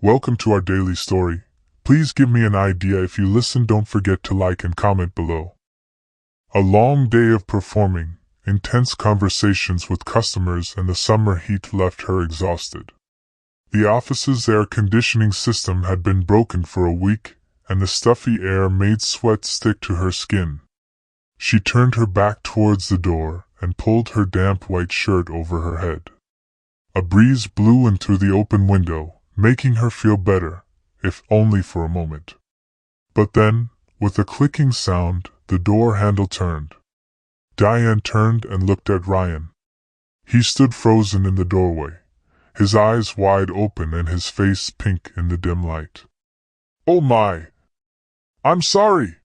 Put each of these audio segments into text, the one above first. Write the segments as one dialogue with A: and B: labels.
A: Welcome to our daily story. Please give me an idea. If you listen, don't forget to like and comment below. A long day of performing, intense conversations with customers, and the summer heat left her exhausted. The office's air conditioning system had been broken for a week, and the stuffy air made sweat stick to her skin. She turned her back towards the door and pulled her damp white shirt over her head. A breeze blew in through the open window, making her feel better, if only for a moment. But then, with a clicking sound, the door handle turned. Diane turned and looked at Ryan. He stood frozen in the doorway, his eyes wide open and his face pink in the dim light. "Oh my! I'm sorry!"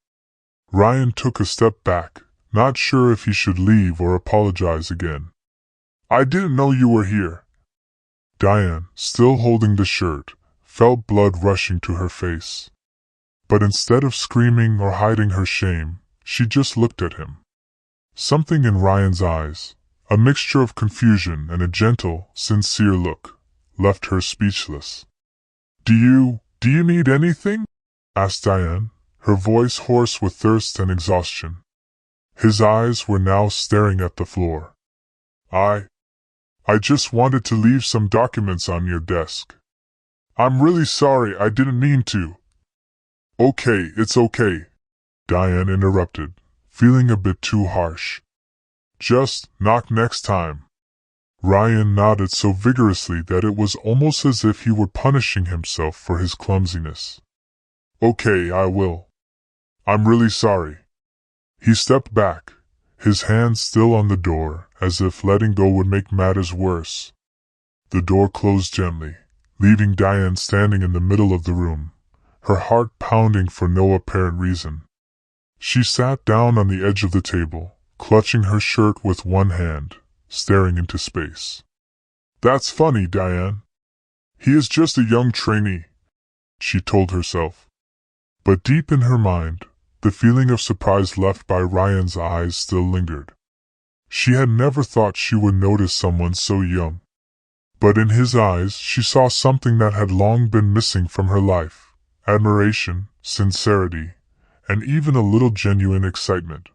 A: Ryan took a step back, not sure if he should leave or apologize again. "I didn't know you were here." Diane, still holding the shirt, felt blood rushing to her face. But instead of screaming or hiding her shame, she just looked at him. Something in Ryan's eyes, a mixture of confusion and a gentle, sincere look, left her speechless. Do you need anything?" asked Diane, her voice hoarse with thirst and exhaustion. His eyes were now staring at the floor. I just wanted to leave some documents on your desk. I'm really sorry, I didn't mean to." "Okay, it's okay," Diane interrupted, feeling a bit too harsh. "Just knock next time." Ryan nodded so vigorously that it was almost as if he were punishing himself for his clumsiness. "Okay, I will. I'm really sorry." He stepped back, his hand still on the door, as if letting go would make matters worse. The door closed gently, leaving Diane standing in the middle of the room, her heart pounding for no apparent reason. She sat down on the edge of the table, clutching her shirt with one hand, staring into space. "That's funny, Diane. He is just a young trainee," she told herself. But deep in her mind, the feeling of surprise left by Ryan's eyes still lingered. She had never thought she would notice someone so young. But in his eyes she saw something that had long been missing from her life: admiration, sincerity, and even a little genuine excitement.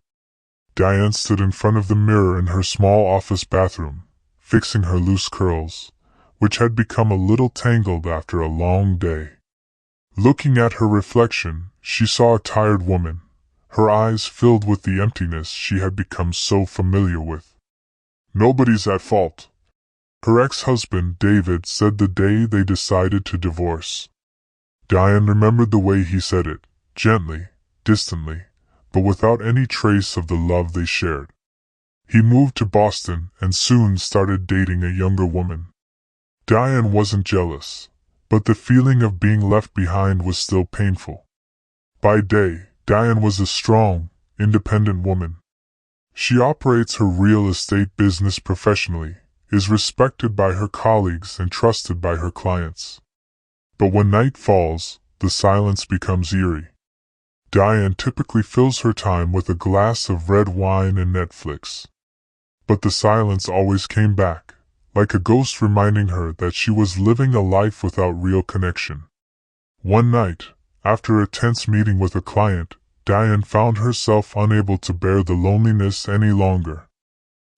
A: Diane stood in front of the mirror in her small office bathroom, fixing her loose curls, which had become a little tangled after a long day. Looking at her reflection, she saw a tired woman, her eyes filled with the emptiness she had become so familiar with. "Nobody's at fault," her ex-husband David said the day they decided to divorce. Diane remembered the way he said it, gently, distantly, but without any trace of the love they shared. He moved to Boston and soon started dating a younger woman. Diane wasn't jealous, but the feeling of being left behind was still painful. By day, Diane was a strong, independent woman. She operates her real estate business professionally, is respected by her colleagues and trusted by her clients. But when night falls, the silence becomes eerie. Diane typically fills her time with a glass of red wine and Netflix. But the silence always came back, like a ghost reminding her that she was living a life without real connection. One night, after a tense meeting with a client, Diane found herself unable to bear the loneliness any longer.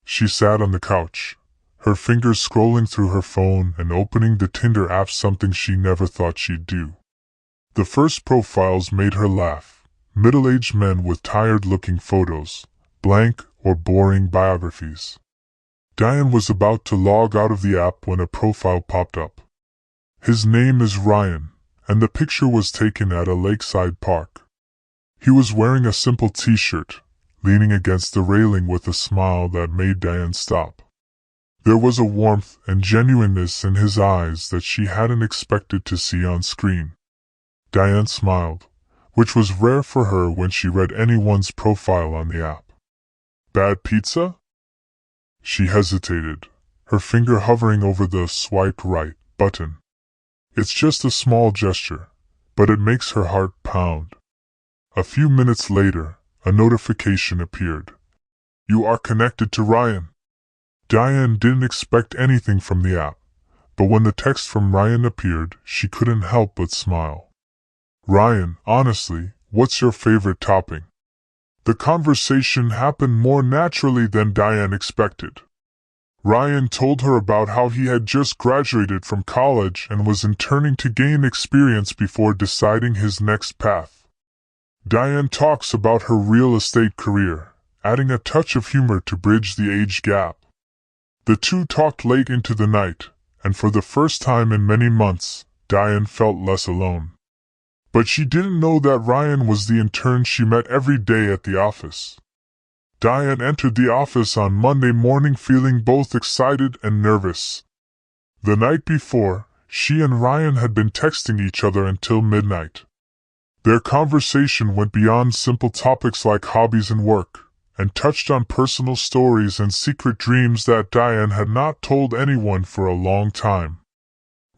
A: She sat on the couch, her fingers scrolling through her phone and opening the Tinder app, something she never thought she'd do. The first profiles made her laugh: middle-aged men with tired-looking photos, blank or boring biographies. Diane was about to log out of the app when a profile popped up. His name is Ryan, and the picture was taken at a lakeside park. He was wearing a simple t-shirt, leaning against the railing with a smile that made Diane stop. There was a warmth and genuineness in his eyes that she hadn't expected to see on screen. Diane smiled, which was rare for her when she read anyone's profile on the app. "Bad pizza?" She hesitated, her finger hovering over the "swipe right" button. It's just a small gesture, but it makes her heart pound. A few minutes later, a notification appeared. "You are connected to Ryan." Diane didn't expect anything from the app, but when the text from Ryan appeared, she couldn't help but smile. "Ryan, honestly, what's your favorite topping?" The conversation happened more naturally than Diane expected. Ryan told her about how he had just graduated from college and was interning to gain experience before deciding his next path. Diane talks about her real estate career, adding a touch of humor to bridge the age gap. The two talked late into the night, and for the first time in many months, Diane felt less alone. But she didn't know that Ryan was the intern she met every day at the office. Diane entered the office on Monday morning feeling both excited and nervous. The night before, she and Ryan had been texting each other until midnight. Their conversation went beyond simple topics like hobbies and work, and touched on personal stories and secret dreams that Diane had not told anyone for a long time.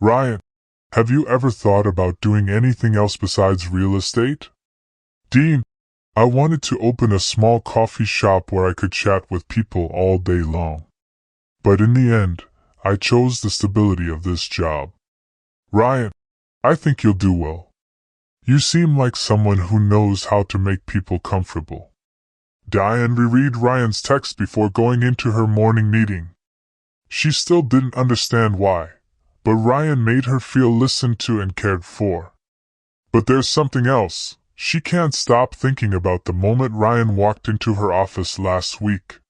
A: "Ryan, have you ever thought about doing anything else besides real estate?" "Dean, I wanted to open a small coffee shop where I could chat with people all day long. But in the end, I chose the stability of this job." "Ryan, I think you'll do well. You seem like someone who knows how to make people comfortable." Diane reread Ryan's text before going into her morning meeting. She still didn't understand why, but Ryan made her feel listened to and cared for. But there's something else. She can't stop thinking about the moment Ryan walked into her office last week.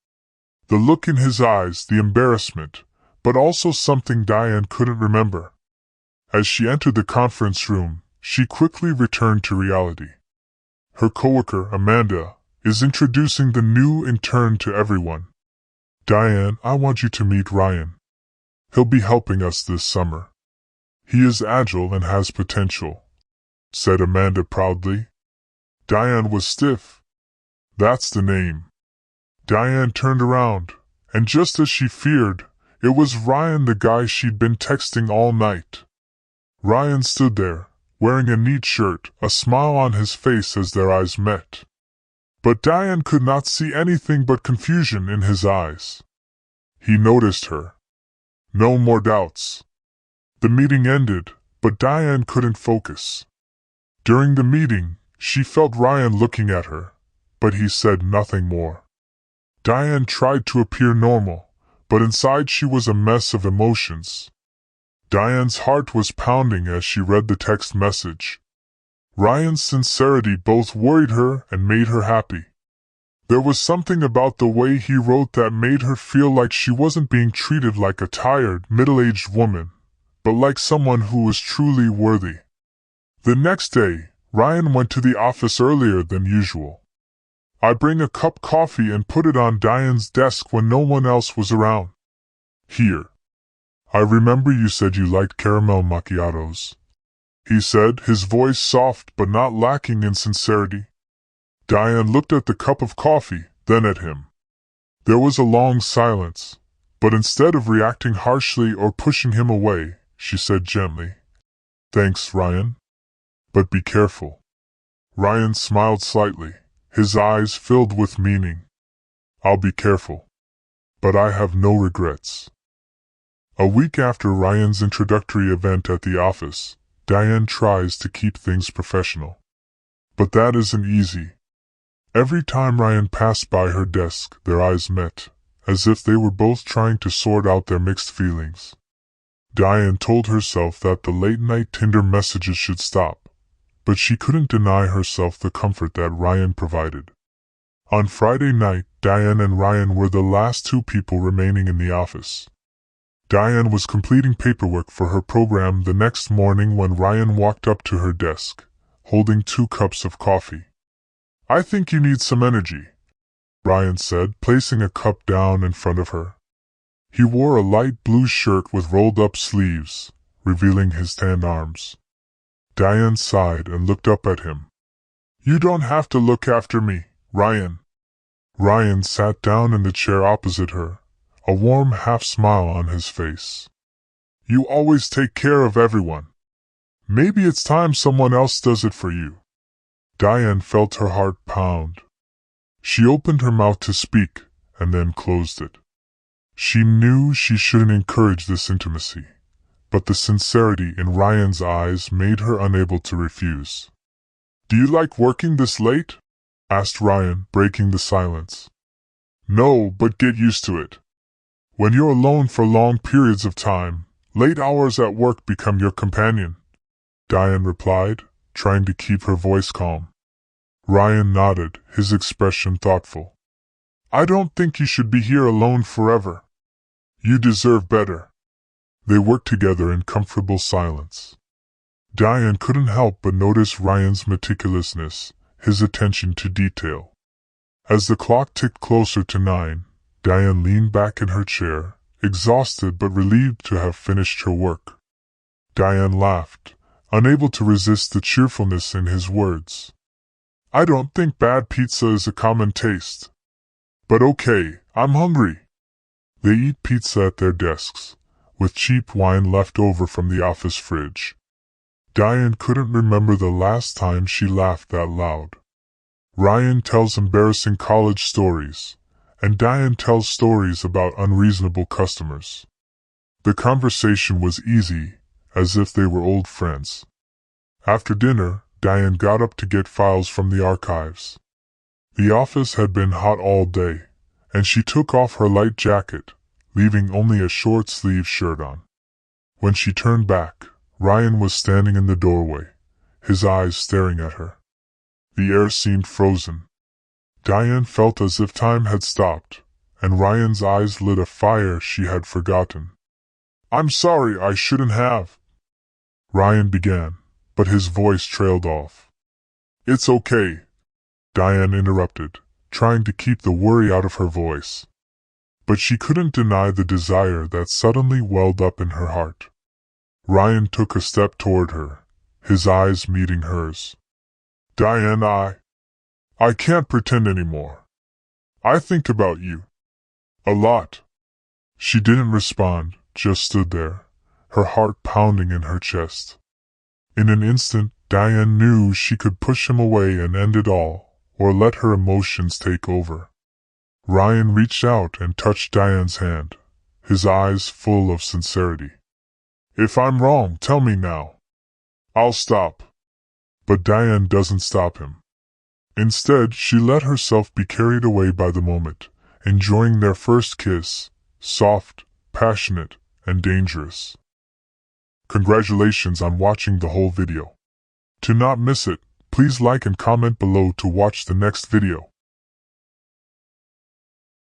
A: The look in his eyes, the embarrassment, but also something Diane couldn't remember. As she entered the conference room, she quickly returned to reality. Her coworker, Amanda, is introducing the new intern to everyone. "Diane, I want you to meet Ryan. He'll be helping us this summer. He is agile and has potential," said Amanda proudly. Diane was stiff. "That's the name." Diane turned around, and just as she feared, it was Ryan, the guy she'd been texting all night. Ryan stood there, wearing a neat shirt, a smile on his face as their eyes met. But Diane could not see anything but confusion in his eyes. He noticed her. No more doubts. The meeting ended, but Diane couldn't focus. During the meeting, she felt Ryan looking at her, but he said nothing more. Diane tried to appear normal, but inside she was a mess of emotions. Diane's heart was pounding as she read the text message. Ryan's sincerity both worried her and made her happy. There was something about the way he wrote that made her feel like she wasn't being treated like a tired, middle-aged woman, but like someone who was truly worthy. The next day, Ryan went to the office earlier than usual. "I bring a cup of coffee and put it on Diane's desk when no one else was around. Here. I remember you said you liked caramel macchiatos," he said, his voice soft but not lacking in sincerity. Diane looked at the cup of coffee, then at him. There was a long silence, but instead of reacting harshly or pushing him away, she said gently, "Thanks, Ryan. But be careful." Ryan smiled slightly, his eyes filled with meaning. "I'll be careful. But I have no regrets." A week after Ryan's introductory event at the office, Diane tries to keep things professional. But that isn't easy. Every time Ryan passed by her desk, their eyes met, as if they were both trying to sort out their mixed feelings. Diane told herself that the late-night Tinder messages should stop, but she couldn't deny herself the comfort that Ryan provided. On Friday night, Diane and Ryan were the last two people remaining in the office. Diane was completing paperwork for her program the next morning when Ryan walked up to her desk, holding 2 cups of coffee. "I think you need some energy," Ryan said, placing a cup down in front of her. He wore a light blue shirt with rolled-up sleeves, revealing his tanned arms. Diane sighed and looked up at him. "You don't have to look after me, Ryan." Ryan sat down in the chair opposite her, a warm half-smile on his face. "You always take care of everyone. Maybe it's time someone else does it for you." Diane felt her heart pound. She opened her mouth to speak, and then closed it. She knew she shouldn't encourage this intimacy, but the sincerity in Ryan's eyes made her unable to refuse. "Do you like working this late?" asked Ryan, breaking the silence. "No, but get used to it. When you're alone for long periods of time, late hours at work become your companion," Diane replied, trying to keep her voice calm. Ryan nodded, his expression thoughtful. "I don't think you should be here alone forever. You deserve better." They worked together in comfortable silence. Diane couldn't help but notice Ryan's meticulousness, his attention to detail. As the clock ticked closer to 9, Diane leaned back in her chair, exhausted but relieved to have finished her work. Diane laughed, unable to resist the cheerfulness in his words. "I don't think bad pizza is a common taste. But okay, I'm hungry." They eat pizza at their desks, with cheap wine left over from the office fridge. Diane couldn't remember the last time she laughed that loud. Ryan tells embarrassing college stories, and Diane tells stories about unreasonable customers. The conversation was easy, as if they were old friends. After dinner, Diane got up to get files from the archives. The office had been hot all day, and she took off her light jacket, leaving only a short-sleeved shirt on. When she turned back, Ryan was standing in the doorway, his eyes staring at her. The air seemed frozen. Diane felt as if time had stopped, and Ryan's eyes lit a fire she had forgotten. "I'm sorry, I shouldn't have," Ryan began, but his voice trailed off. "It's okay," Diane interrupted, trying to keep the worry out of her voice. But she couldn't deny the desire that suddenly welled up in her heart. Ryan took a step toward her, his eyes meeting hers. "Diane, I can't pretend anymore. I think about you. A lot." She didn't respond, just stood there, her heart pounding in her chest. In an instant, Diane knew she could push him away and end it all, or let her emotions take over. Ryan reached out and touched Diane's hand, his eyes full of sincerity. "If I'm wrong, tell me now. I'll stop." But Diane doesn't stop him. Instead, she let herself be carried away by the moment, enjoying their first kiss, soft, passionate, and dangerous. Congratulations on watching the whole video. To not miss it, please like and comment below to watch the next video.